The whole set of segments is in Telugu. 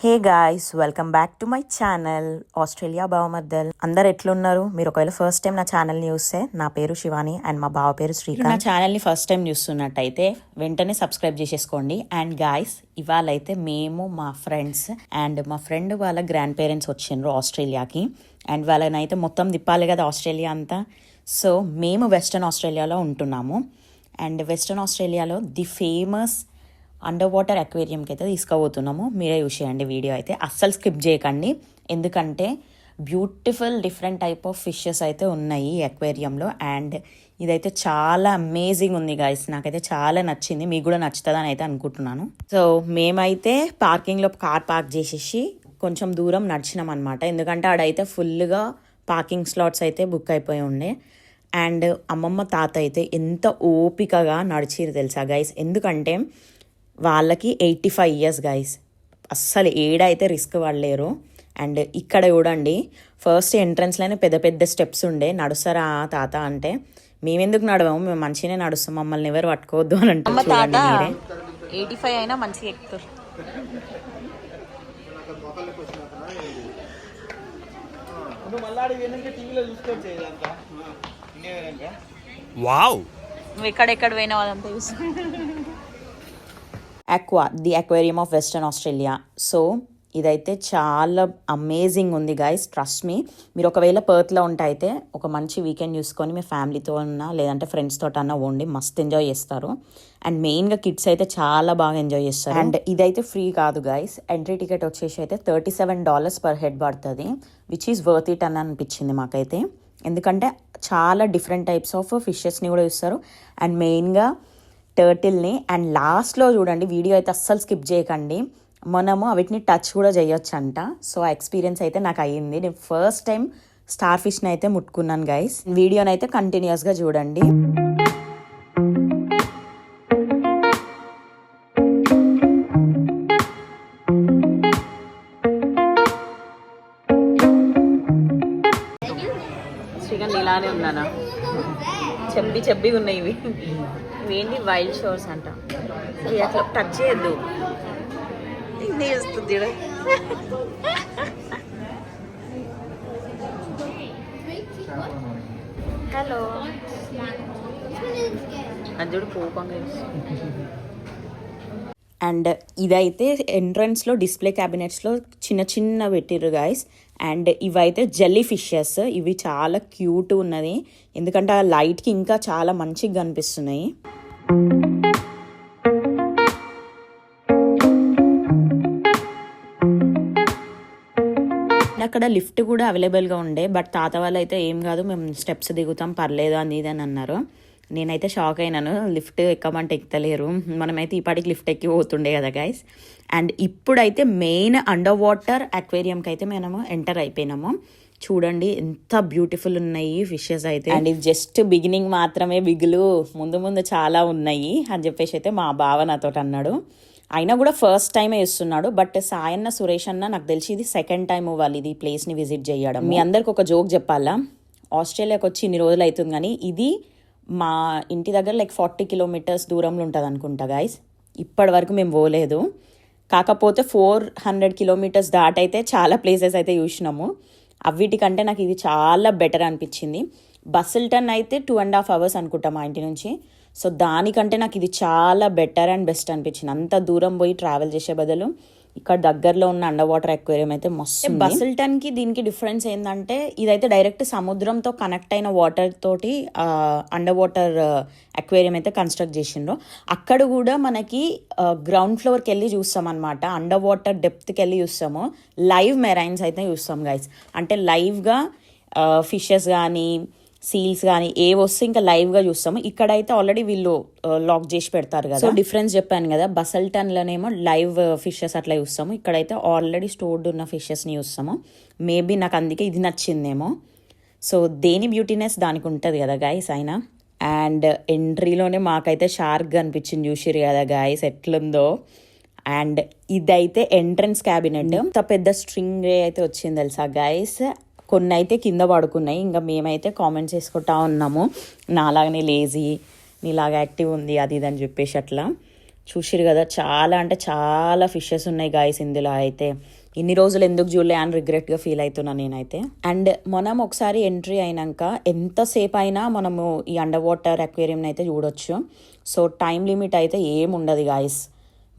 Hey guys, welcome back to my channel Australia బావమర్దల్. అందరు ఎట్లున్నారు? మీరు ఒకవేళ ఫస్ట్ టైం నా ఛానల్ని చూస్తే, నా పేరు శివాని అండ్ మా బావ పేరు శ్రీకాంత్. నా ఛానల్ని ఫస్ట్ టైం చూస్తున్నట్టయితే వెంటనే సబ్స్క్రైబ్ చేసేసుకోండి. అండ్ గాయ్స్, ఇవాళ అయితే మేము మా ఫ్రెండ్స్ అండ్ మా ఫ్రెండ్ వాళ్ళ గ్రాండ్ పేరెంట్స్ వచ్చిండ్రు ఆస్ట్రేలియాకి. అండ్ వాళ్ళనైతే మొత్తం తిప్పాలి కదా ఆస్ట్రేలియా అంతా. సో మేము వెస్ట్రన్ ఆస్ట్రేలియాలో ఉంటున్నాము. అండ్ వెస్ట్రన్ ఆస్ట్రేలియాలో ది ఫేమస్ అండర్ వాటర్ అక్వేరియంకి అయితే తీసుకుపోతున్నాము. మీరే చూసేయండి వీడియో అయితే, అస్సలు స్కిప్ చేయకండి. ఎందుకంటే beautiful different type of fishes అయితే ఉన్నాయి ఈ అక్వేరియంలో. అండ్ ఇదైతే చాలా అమేజింగ్ ఉంది గైస్, నాకైతే చాలా నచ్చింది. మీకు కూడా నచ్చుతుందని అయితే అనుకుంటున్నాను. సో మేమైతే పార్కింగ్లో కార్ పార్క్ చేసేసి కొంచెం దూరం నడిచినాం అనమాట. ఎందుకంటే ఆడైతే ఫుల్గా పార్కింగ్ స్లాట్స్ అయితే బుక్ అయిపోయి ఉండే. అండ్ అమ్మమ్మ తాత అయితే ఎంత ఓపికగా నడిచిరు తెలుసా గైస్. ఎందుకంటే వాళ్ళకి 85 years గైస్, అస్సలు ఏడైతే రిస్క్ పడలేరు. అండ్ ఇక్కడ చూడండి, ఫస్ట్ ఎంట్రన్స్లోనే పెద్ద పెద్ద స్టెప్స్ ఉండే. నడుస్తారా తాత అంటే, మేమెందుకు నడవము, మేము మంచిగానే నడుస్తాం, మమ్మల్ని ఎవరు పట్టుకోవద్దు అని అంటే 85 అయినా మంచిగా ఎక్కుతారు. నువ్వు ఎక్కడెక్కడ పోయినా అదంతా చూసి aqua, the aquarium of western Australia. So ఇదైతే చాలా అమేజింగ్ ఉంది గైస్, ట్రస్ట్ మీ. మీరు ఒకవేళ పర్త్లో ఉంటే అయితే ఒక మంచి వీకెండ్ చూసుకొని మీ ఫ్యామిలీతో అన్నా లేదంటే ఫ్రెండ్స్తో అన్నా పోండి, మస్త్ ఎంజాయ్ చేస్తారు. అండ్ మెయిన్గా కిడ్స్ అయితే చాలా బాగా ఎంజాయ్ చేస్తారు. అండ్ ఇదైతే ఫ్రీ కాదు గైస్, ఎంట్రీ టికెట్ వచ్చేసి అయితే $37 per head పడుతుంది, విచ్ ఈస్ వర్త్ ఇట్ అని అనిపించింది మాకైతే. ఎందుకంటే చాలా డిఫరెంట్ టైప్స్ ఆఫ్ ఫిషెస్ని కూడా చూస్తారు. అండ్ మెయిన్గా టర్టిల్ని. అండ్ లాస్ట్లో చూడండి, వీడియో అయితే అస్సలు స్కిప్ చేయకండి, మనము వీటిని టచ్ కూడా చేయొచ్చు అంట. సో ఆ ఎక్స్పీరియన్స్ అయితే నాకు అయ్యింది. నేను ఫస్ట్ టైం స్టార్ ఫిష్ని అయితే ముట్టుకున్నాను గైస్. వీడియోని అయితే కంటిన్యూస్గా చూడండి. శ్రీకాంత్ ఇలానే ఉన్నానా, చెబ్బి ఉన్నాయి ఇవి. ఇవేంటి వైల్డ్ షోర్స్ అంట. అట్లా టచ్ చేయొద్దు, ఇది వస్తుంది. హలో అదుడు పోపంగా. అండ్ ఇదైతే ఎంట్రన్స్లో డిస్ప్లే క్యాబినెట్స్లో చిన్న చిన్న పెట్టిర్రు గాయస్. అండ్ ఇవైతే జెల్లీ ఫిషెస్, ఇవి చాలా క్యూట్ ఉన్నది. ఎందుకంటే ఆ లైట్కి ఇంకా చాలా మంచిగా కనిపిస్తున్నాయి. అక్కడ లిఫ్ట్ కూడా అవైలబుల్గా ఉండే, బట్ తాత వాళ్ళు అయితే ఏం కాదు, మేము స్టెప్స్ దిగుతాం పర్లేదు అని ఇది అని అన్నారు. నేనైతే షాక్ అయినాను, లిఫ్ట్ ఎక్కమంటే ఎక్కుతలేరు. మనమైతే ఈపాటికి లిఫ్ట్ ఎక్కి పోతుండే కదా గైస్. అండ్ ఇప్పుడైతే మెయిన్ అండర్ వాటర్ అక్వేరియంకి అయితే మేము ఎంటర్ అయిపోయినాము. చూడండి ఎంత బ్యూటిఫుల్ ఉన్నాయి ఫిషెస్ అయితే. అండ్ ఇది జస్ట్ బిగినింగ్ మాత్రమే, బిగులు ముందు ముందు చాలా ఉన్నాయి అని చెప్పేసి అయితే మా బావ నాతో అన్నాడు. అయినా కూడా ఫస్ట్ టైమే ఇస్తున్నాడు. బట్ సాయన్న సురేష్ అన్న నాకు తెలిసి ఇది సెకండ్ టైం వాళ్ళు ఇది ప్లేస్ని విజిట్ చేయడం. మీ అందరికి ఒక జోక్ చెప్పాలా, ఆస్ట్రేలియాకి వచ్చి ఇన్ని రోజులు అవుతుంది కానీ ఇది మా ఇంటి దగ్గర 40 kilometers దూరంలో ఉంటుంది అనుకుంటా గైస్. ఇప్పటి వరకు మేము పోలేదు. కాకపోతే 400 kilometers దాటైతే చాలా ప్లేసెస్ అయితే చూసినాము. అవిటికంటే నాకు ఇది చాలా బెటర్ అనిపించింది. బస్సిల్టన్ అయితే 2.5 hours అనుకుంటా మా ఇంటి నుంచి. సో దానికంటే నాకు ఇది చాలా బెటర్ అండ్ బెస్ట్ అనిపించింది. అంత దూరం పోయి ట్రావెల్ చేసే బదులు ఇక్కడ దగ్గరలో ఉన్న అండర్ వాటర్ అక్వేరియం అయితే మస్తు. బస్సిల్టన్కి దీనికి డిఫరెన్స్ ఏంటంటే, ఇదైతే డైరెక్ట్ సముద్రంతో కనెక్ట్ అయిన వాటర్ తోటి అండర్ వాటర్ అక్వేరియం అయితే కన్స్ట్రక్ట్ చేసిండ్రు. అక్కడ కూడా మనకి గ్రౌండ్ ఫ్లోర్కి వెళ్ళి చూస్తాం అనమాట. అండర్ వాటర్ డెప్త్కి వెళ్ళి చూస్తాము. లైవ్ మెరైన్స్ అయితే చూస్తాం గైస్. అంటే లైవ్గా ఫిషెస్ కానీ సీల్స్ కానీ ఏ వస్తే ఇంకా లైవ్గా చూస్తాము. ఇక్కడైతే ఆల్రెడీ వీళ్ళు లాక్ చేసి పెడతారు కదా. సో డిఫరెన్స్ చెప్పాను కదా, బసల్టన్లోనేమో లైవ్ ఫిషెస్ అట్లా చూస్తాము, ఇక్కడైతే ఆల్రెడీ స్టోర్డ్ ఉన్న ఫిషెస్ని చూస్తాము. మేబీ నాకు అందుకే ఇది నచ్చిందేమో. సో దేని బ్యూటీనెస్ దానికి ఉంటుంది కదా గాయస్ అయినా. అండ్ ఎంట్రీలోనే మాకైతే షార్క్ కనిపించింది, చూసిరు కదా గాయస్ ఎట్లుందో. అండ్ ఇదైతే ఎంట్రన్స్ క్యాబినెట్. ఇంత పెద్ద స్ట్రింగ్ రే అయితే వచ్చింది తెలుసా గాయస్. కొన్ని అయితే కింద పడుకున్నాయి. ఇంకా మేమైతే కామెంట్స్ చేసుకుంటా ఉన్నాము, నాలాగనే లేజీ, నీలాగా యాక్టివ్ ఉంది అది ఇది అని చెప్పేసి అట్లా. చూసిరు కదా, చాలా అంటే చాలా ఫిషెస్ ఉన్నాయి గాయస్ ఇందులో అయితే. ఇన్ని రోజులు ఎందుకు చూడలే అని రిగ్రెట్గా ఫీల్ అవుతున్నాను నేనైతే. అండ్ మనం ఒకసారి ఎంట్రీ అయినాక ఎంతసేపు అయినా మనము ఈ అండర్ వాటర్ అక్వేరియం అయితే చూడొచ్చు. సో టైం లిమిట్ అయితే ఏమి ఉండదు గాయస్,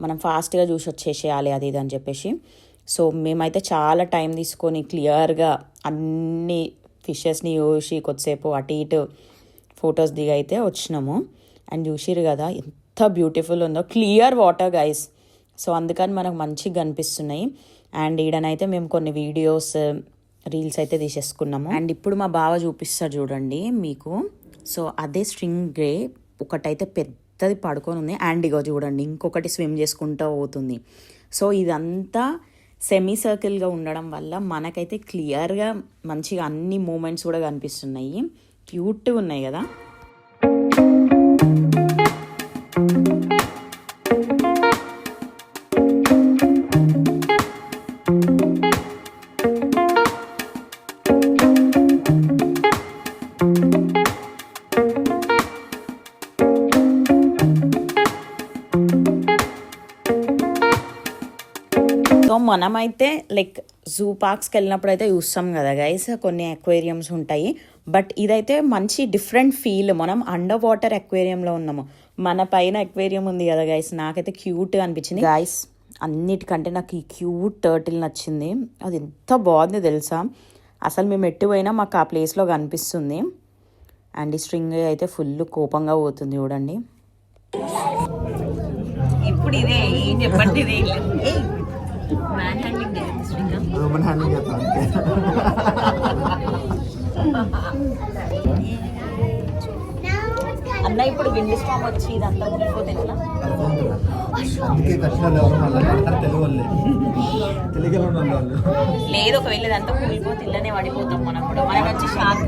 మనం ఫాస్ట్గా చూసి వచ్చేసేయాలి అది ఇది అని చెప్పేసి. సో మేమైతే చాలా టైం తీసుకొని క్లియర్గా అన్ని ఫిషెస్ని చూసి కొద్దిసేపు అటు ఇటు ఫొటోస్ దిగి అయితే వచ్చినాము. అండ్ చూసిరు కదా ఎంత బ్యూటిఫుల్ ఉందో, క్లియర్ వాటర్ గైస్. సో అందుకని మనకు మంచిగా కనిపిస్తున్నాయి. అండ్ ఈడనైతే మేము కొన్ని వీడియోస్ రీల్స్ అయితే తీసేసుకున్నాము. అండ్ ఇప్పుడు మా బావ చూపిస్తారు చూడండి మీకు. సో అదే స్ట్రింగ్ గ్రే ఒకటైతే పెద్దది పడుకొని ఉంది. అండ్ ఇగో చూడండి ఇంకొకటి స్విమ్ చేసుకుంటూ పోతుంది. సో ఇదంతా సెమీ సర్కిల్గా ఉండడం వల్ల మనకైతే క్లియర్గా మంచిగా అన్ని మూమెంట్స్ కూడా కనిపిస్తున్నాయి. క్యూట్గా ఉన్నాయి కదా. సో మనమైతే లైక్ జూ పార్క్స్కి వెళ్ళినప్పుడు అయితే చూస్తాం కదా గైస్, కొన్ని అక్వేరియంస్ ఉంటాయి. బట్ ఇదైతే మంచి డిఫరెంట్ ఫీల్. మనం అండర్ వాటర్ అక్వేరియంలో ఉన్నాము, మన పైన అక్వేరియం ఉంది కదా గైస్. నాకైతే క్యూట్గా అనిపించింది గైస్. అన్నిటికంటే నాకు ఈ క్యూట్ టర్టిల్ నచ్చింది. అది ఎంత బాగుంది తెలుసా, అసలు మేము ఎట్టు పోయినా మాకు ఆ ప్లేస్లో కనిపిస్తుంది. అండ్ ఈ స్ట్రింగ్ అయితే ఫుల్ కోపంగా పోతుంది చూడండి. ఇప్పుడు ఇదే ఏం చెప్పండి, ఇదే మ్యాన్ హ్యాండింగ్ అన్న. ఇప్పుడు విండ్ స్టామ్ వచ్చి ఇదంతా ఊరిపోతే ఎట్లా? లేదు, ఒకవేళ ఇదంతా కూలిపోతే ఇల్లనే పడిపోతాం మనం కూడా. మనకు వచ్చి షాక్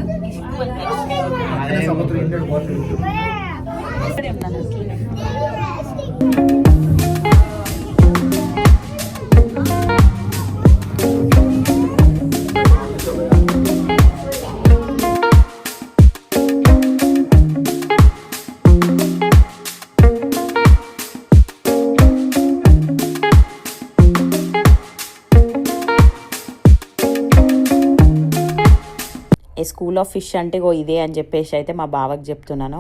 స్కూల్ ఆఫ్ ఫిష్ అంటే ఇదే అని చెప్పేసి అయితే మా బావకి చెప్తున్నాను.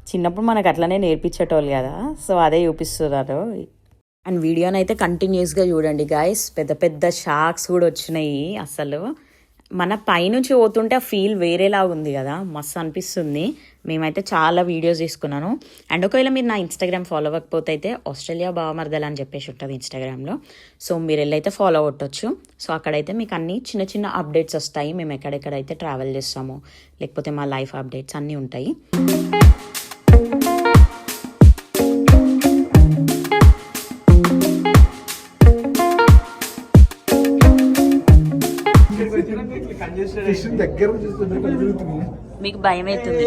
చిన్నప్పుడు మనకు అట్లనే నేర్పించేటోళ్ళు కదా, సో అదే చూపిస్తున్నారు. అండ్ వీడియోని అయితే కంటిన్యూస్గా చూడండి గాయస్. పెద్ద పెద్ద షార్క్స్ కూడా వచ్చినాయి. అసలు మన పైనుంచి పోతుంటే ఆ ఫీల్ వేరేలా ఉంది కదా, మస్తు అనిపిస్తుంది. మేమైతే చాలా వీడియోస్ తీసుకున్నాను. అండ్ ఒకవేళ మీరు నా ఇన్స్టాగ్రామ్ ఫాలో అవ్వకపోతే అయితే ఆస్ట్రేలియా బావమర్దల అని చెప్పేసి ఉంటుంది ఇన్స్టాగ్రామ్లో. సో మీరు వెళ్ళైతే ఫాలో కొట్టొచ్చు. సో అక్కడైతే మీకు అన్ని చిన్న చిన్న అప్డేట్స్ వస్తాయి. మేము ఎక్కడెక్కడైతే ట్రావెల్ చేస్తామో, లేకపోతే మా లైఫ్ అప్డేట్స్ అన్నీ ఉంటాయి. మీకు భయం అవుతుంది.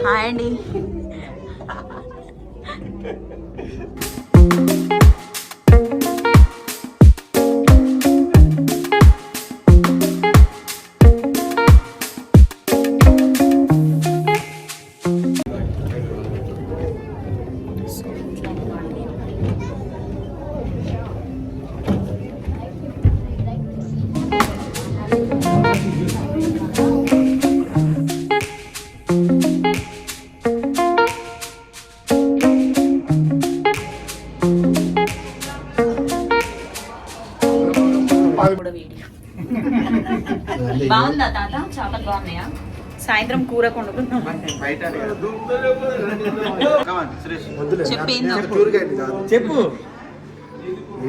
హాయ్ అండి. బాగుందా తాత? చేపలు బాగున్నాయా? సాయంత్రం కూర కొనుక్కుందాం. చెప్పు.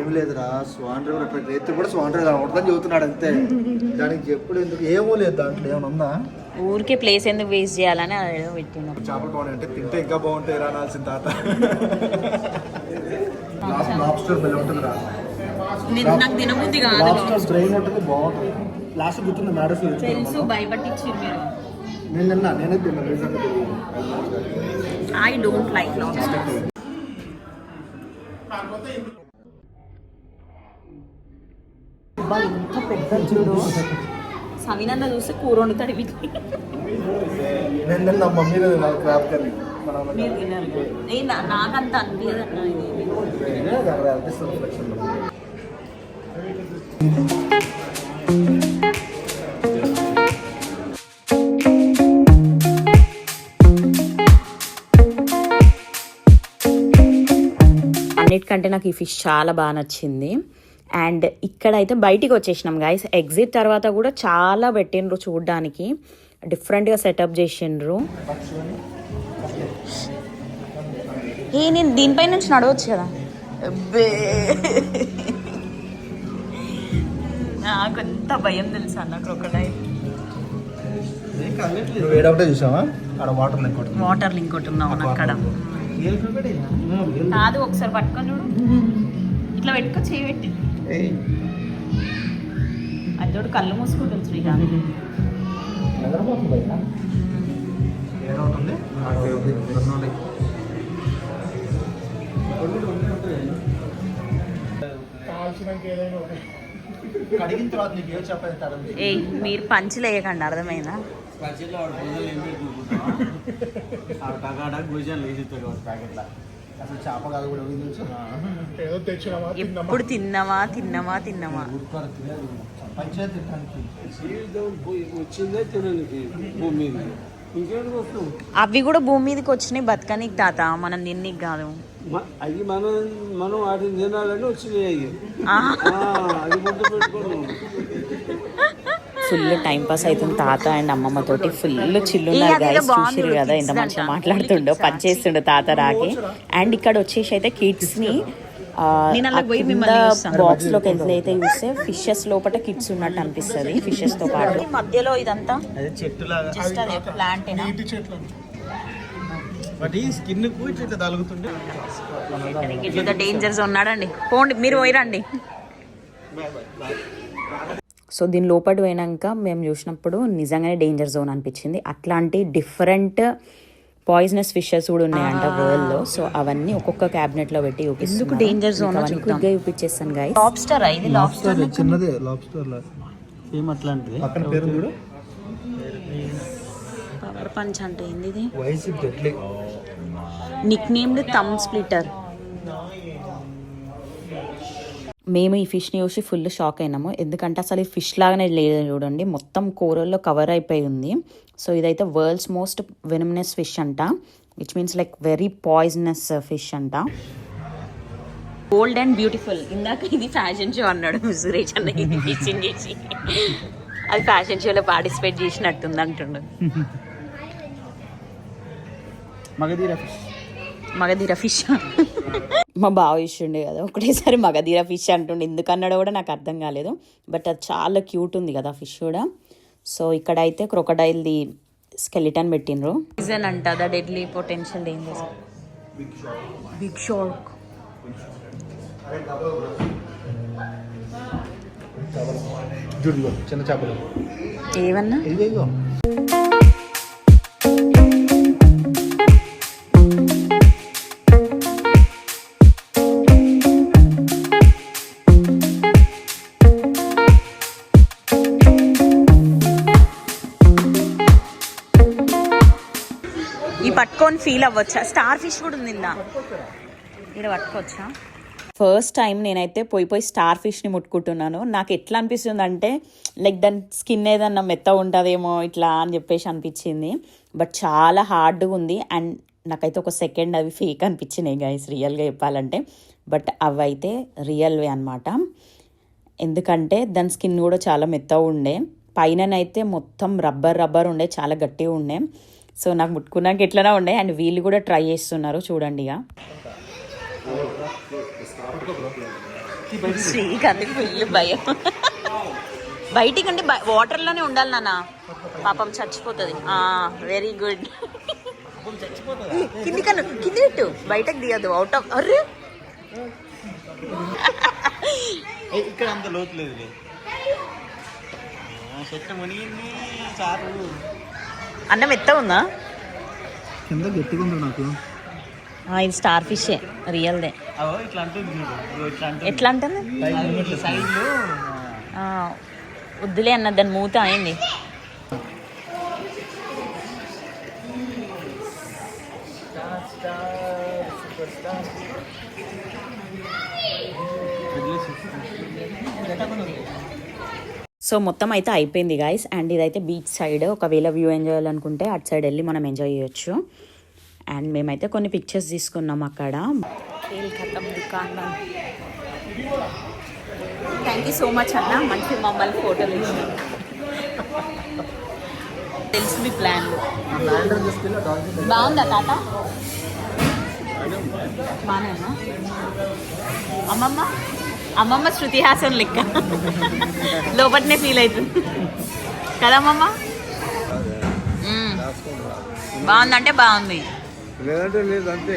ఏం లేదురా, స్వాన్ రివర్ రైతు కూడా స్వాన్ రివర్ ఉండదని చెబుతున్నాడు అంతే. దానికి చెప్పుడు ఎందుకు? ఏమో లేదు, దాంట్లో ఏమైనా ఉందా? ఊరికే ప్లేస్ ఎందుకు వేస్ట్ చేయాలని పెట్టినా. చేపలు బాగున్నాయి అంటే తింటే ఇంకా బాగుంటాయి రా అనాల్సిన తాత. లాబ్స్టర్ బెల్ ఉంటుందిరా, నాకు తినబుద్ధి కాదు. బ్రెయిన్ ఉంటుంది, బాగుంటుంది. లాస్ట్ గుర్తుంది మ్యారేజ్ తెలుసు, భయపట్టించి మీరు. నేనే తిన్నాను. I don't like lobster. ఇంత పెద్ద చూడు, సవినన్న చూస్తే కూర వండుతాడు. నేను నా మమ్మీ క్రాప్ కర్రీ మీరు తినరు నాకంత అనిపించదు అన్న ఇది అనిపిస్తుంది ఫ్లెక్షన్. అన్నిటికంటే నాకు ఈ ఫిష్ చాలా బాగా నచ్చింది. అండ్ ఇక్కడైతే బయటికి వచ్చేసినాం గైస్. ఎగ్జిట్ తర్వాత కూడా చాలా పెట్టిండ్రు చూడడానికి, డిఫరెంట్గా సెటప్ చేసిండ్రు. నేను దీనిపై నుంచి నడవచ్చు కదా. నాకు ఎంత భయం తెలుసా అన్న క్రొకడైల్. వేడొకటే చూసావా అక్కడ వాటర్ లింక్ ఒకటి. వాటర్ లింక్ ఒకటి ఉన్నావు అక్కడ కాదు. ఒకసారి పట్టుకొని చూడు, ఇట్లా పెట్టుకో, చేయి పెట్టి అదోడు కళ్ళు మూసుకుంటుంది శ్రీకాంత్. ఏ మీరు పంచులు వేయకండి, అర్థమైందా? ఎప్పుడు తిన్నామా తిన్నామా తిన్నామా. అవి కూడా భూమి మీదకి వచ్చినాయి బతకనికి తాత, మనం తిన్నికి కాదు. అవి మనం వాటిని తినాలని వచ్చినాయి. ఫుల్ టైం పాస్ అవుతుంది తాత అండ్ అమ్మమ్మ తోటి. ఫుల్ చిల్లున్నారు గైస్, చూసిరు కదా ఎంత మంచిగా మాట్లాడుతుండో, పనిచేస్తుండో తాత రాకి. అండ్ ఇక్కడ వచ్చేసి అయితే కిడ్స్ ని బాక్స్ లోకి అయితే చూస్తే ఫిషెస్ లోపల కిడ్స్ ఉన్నట్టు అనిపిస్తుంది. ఫిషెస్ తో పాటు మధ్యలో ఇదంతా ప్లాంట్ డేంజర్స్ ఉన్నాడండి. పోండి మీరు పోయిరండి. సో దీని లోపల పోయినాక మేము చూసినప్పుడు నిజంగానే డేంజర్ జోన్ అనిపించింది. అట్లాంటి డిఫరెంట్ పాయిజనస్ ఫిషెస్ కూడా ఉన్నాయంట వరల్డ్ లో. సో అవన్నీ ఒక్కొక్క క్యాబినెట్ లో పెట్టి చూపిస్తుంది. డేంజర్ జోన్ చూపించేస్తాను గైస్. లాబ్స్టర్ ఇది, లాబ్స్టర్ చిన్నదే లాబ్స్టర్ లా సేమ్ అట్లాంటిది. పక్కన పేరు చూడు, పవర్ పంచ్ అంటే ఏంది ఇది? Vice deadly. Nicknamed thumb splitter. మేము ఈ ఫిష్ని చూసి ఫుల్ షాక్ అయినాము, ఎందుకంటే అసలు ఈ ఫిష్ లాగానే లేదు చూడండి, మొత్తం కూరల్లో కవర్ అయిపోయి ఉంది. సో ఇదైతే వరల్డ్స్ మోస్ట్ వెనమినస్ ఫిష్ అంట, which means like very poisonous fish అంట. Gold and beautiful. ఇందాక ఇది ఫ్యాషన్ షో అన్నాడు సురేష్ అన్న, ఇది ఫిషింగ్ చేసి అది ఫ్యాషన్ షోలో పార్టిసిపేట్ చేసినట్టుంది అంటుండు. మగధీర ఫిష్ మా బావ ఇష్యుండే కదా ఒకటేసారి మగధీర ఫిష్ అంటుండే, ఎందుకన్నాడో కూడా నాకు అర్థం కాలేదు. బట్ అది చాలా క్యూట్ ఉంది కదా ఫిష్ కూడా. సో ఇక్కడైతే క్రొకడైల్ది స్కెలిటన్ పెట్టిండ్రు. రీజన్ అంట the deadly potential dangers. Big shark. చిన్న చేపలు ఏమన్నా పట్టుకొని ఫీల్ అవ్వచ్చా? స్టార్ ఫిష్ కూడా ఉంది ఇక్కడ, పట్టుకోవచ్చా? ఫస్ట్ టైం నేనైతే పోయి స్టార్ ఫిష్ని ముట్టుకుంటున్నాను. నాకు ఎట్లా అనిపిస్తుంది అంటే లైక్ దాని స్కిన్ ఏదన్నా మెత్త ఉంటుందేమో ఇట్లా అని చెప్పేసి అనిపించింది. బట్ చాలా హార్డ్గా ఉంది. అండ్ నాకైతే ఒక సెకండ్ అవి ఫేక్ అనిపించినాయి గైస్ రియల్గా చెప్పాలంటే. బట్ అవి అయితే రియల్వే అనమాట, ఎందుకంటే దాని స్కిన్ కూడా చాలా మెత్తగా ఉండే, పైననైతే మొత్తం రబ్బర్ ఉండే, చాలా గట్టిగా ఉండే. సో నాకు ముట్టుకున్నాక ఎట్లనే ఉండే. అండ్ వీళ్ళు కూడా ట్రై చేస్తున్నారు చూడండి. ఇక శ్రీకాంత్ ఫుల్ భయం, బయటికి అంటే వాటర్లోనే ఉండాలి నాన్న, పాపం చచ్చిపోతుంది. Very good. కింది పెట్టు, బయటకు దిగదు, అవుట్ ఆఫ్. అర్రే ఇక్కడ అంత లోతు లేదు, చెట్టు మునిగింది చారు. అన్నం ఎత్త ఉందా కింద గట్టిగా ఉంది నాకు. ఇది స్టార్ ఫిషే రియల్దే. ఎట్లా అంటుంది వద్దులే అన్న, దాని మూత అయింది. సో మొత్తం అయితే అయిపోయింది గాయస్. అండ్ ఇదైతే బీచ్ సైడ్, ఒకవేళ వ్యూ ఎంజాయ్ చేయాలనుకుంటే అటు సైడ్ వెళ్ళి మనం ఎంజాయ్ చేయొచ్చు. అండ్ మేమైతే కొన్ని పిక్చర్స్ తీసుకున్నాం అక్కడ. థ్యాంక్ యూ సో మచ్ అన్న, మంచి మమ్మల్ని ఫోటోలు ఇచ్చారు. తెలుసు మీ ప్లాన్. బాగుందా తాత? బాగానేనా? అమ్మమ్మ అమ్మమ్మ శృతి హాసన్ లెక్క లోపట్నే ఫీల్ అవుతుంది కదా అమ్మమ్మ? బాగుందంటే బాగుంది. అంతే.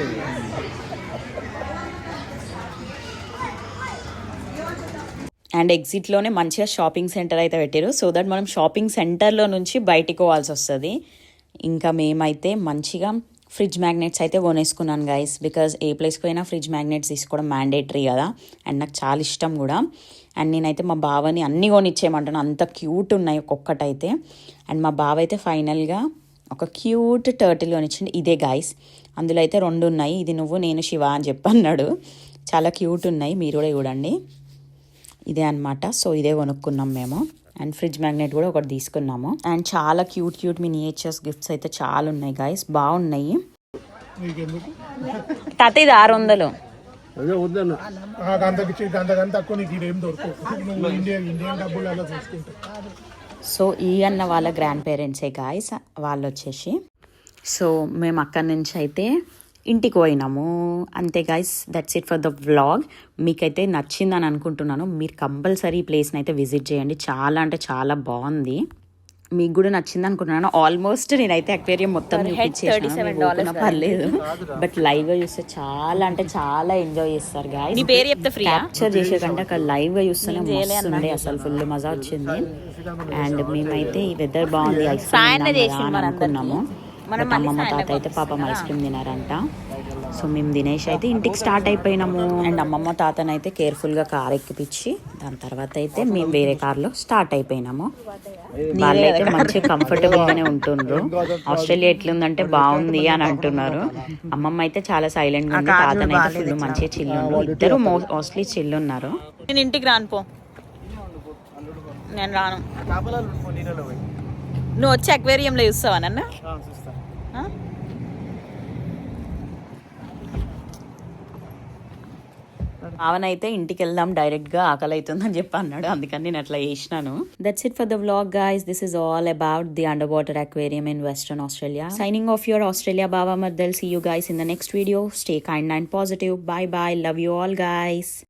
అండ్ ఎగ్జిట్లోనే మంచిగా షాపింగ్ సెంటర్ అయితే పెట్టారు, సో దట్ మనం షాపింగ్ సెంటర్లో నుంచి బయటికి పోవాల్సి వస్తుంది. ఇంకా మేమైతే మంచిగా ఫ్రిడ్జ్ మ్యాగ్నెట్స్ అయితే కొనేసుకున్నాను గైస్, బికాజ్ ఏ ప్లేస్కి పోయినా ఫ్రిడ్జ్ మ్యాగ్నెట్స్ తీసుకోవడం మ్యాండేటరీ కదా. అండ్ నాకు చాలా ఇష్టం కూడా. అండ్ నేనైతే మా బావని అన్నీ కొనిచ్చేయమంటాను, అంత క్యూట్ ఉన్నాయి ఒక్కొక్కటైతే. అండ్ మా బావ అయితే ఫైనల్గా ఒక క్యూట్ టర్టిల్ కొనిచ్చింది. ఇదే గైస్, అందులో అయితే 2 ఉన్నాయి. ఇది నువ్వు నేను శివ అని చెప్పన్నాడు. చాలా క్యూట్ ఉన్నాయి, మీరు కూడా చూడండి. ఇదే అనమాట. సో ఇదే కొనుక్కున్నాం మేము. అండ్ ఫ్రిడ్జ్ మ్యాగ్నెట్ కూడా ఒకటి తీసుకున్నాము. అండ్ చాలా క్యూట్ క్యూట్ మినియేచర్స్ గిఫ్ట్స్ అయితే చాలా ఉన్నాయి గైస్, బాగున్నాయి. తాత ఇది 600. సో ఈ అన్న వాళ్ళ గ్రాండ్ పేరెంట్సే గాయస్ వాళ్ళు వచ్చేసి. సో మేము అక్కడి నుంచి అయితే ఇంటికి పోయినాము. అంతే guys, that's it for the vlog. మీకైతే నచ్చిందని అనుకుంటున్నాను. మీరు కంపల్సరీ ఈ ప్లేస్ని అయితే విజిట్ చేయండి, చాలా అంటే చాలా బాగుంది. మీకు కూడా నచ్చింది అనుకుంటున్నాను. ఆల్మోస్ట్ నేనైతే అక్వేరియం మొత్తం చూపించేసాను, పర్లేదు. బట్ లైవ్గా చూస్తే చాలా అంటే చాలా ఎంజాయ్ చేస్తారు గాయస్. క్యాప్చర్ చేసే కంటే అక్కడ లైవ్గా చూస్తేనే మస్తుండే, అసలు ఫుల్ మజా వచ్చింది. అండ్ మేమైతే ఈ వెదర్ బాగుంది, ఐస్ క్రీమ్ అనుకున్నాము. బట్ అమ్మమ్మ తాత అయితే పాపం ఐస్ క్రీమ్ తినారంట. సో మేము తినేసి అయితే ఇంటికి స్టార్ట్ అయిపోయినాము. అండ్ అమ్మమ్మ తాతనైతే కేర్ఫుల్గా కార్ ఎక్కిపించి దాని తర్వాత అయితే మేము వేరే కార్లో స్టార్ట్ అయిపోయినాము. వాళ్ళైతే మంచిగా కంఫర్టబుల్గానే ఉంటుండ్రు. ఆస్ట్రేలియా ఎట్లుందంటే బాగుంది అని అంటున్నారు. అమ్మమ్మ అయితే చాలా సైలెంట్గా ఉంది, తాతనైతే ఫుల్ మంచిగా చిల్లుండ్రు. ఇద్దరు మోస్ట్లీ చిల్లున్నారు. నేను ఇంటికి రాను పో, నేను రాను. నువ్వు వచ్చి అక్వేరియంలో చూస్తావా నన్ను? అవనైతే ఇంటికి వెళ్దాం డైరెక్ట్గా, ఆకలి అవుతుందని చెప్పి అన్నాడు, అందుకని నేను అట్లా చేసినాను. That's it for the vlog guys. This is all about the under water aquarium in Western Australia. Signing off your Australia Baba Mardal. See you guys in the next video. Stay kind and positive. Bye bye. Love you all guys.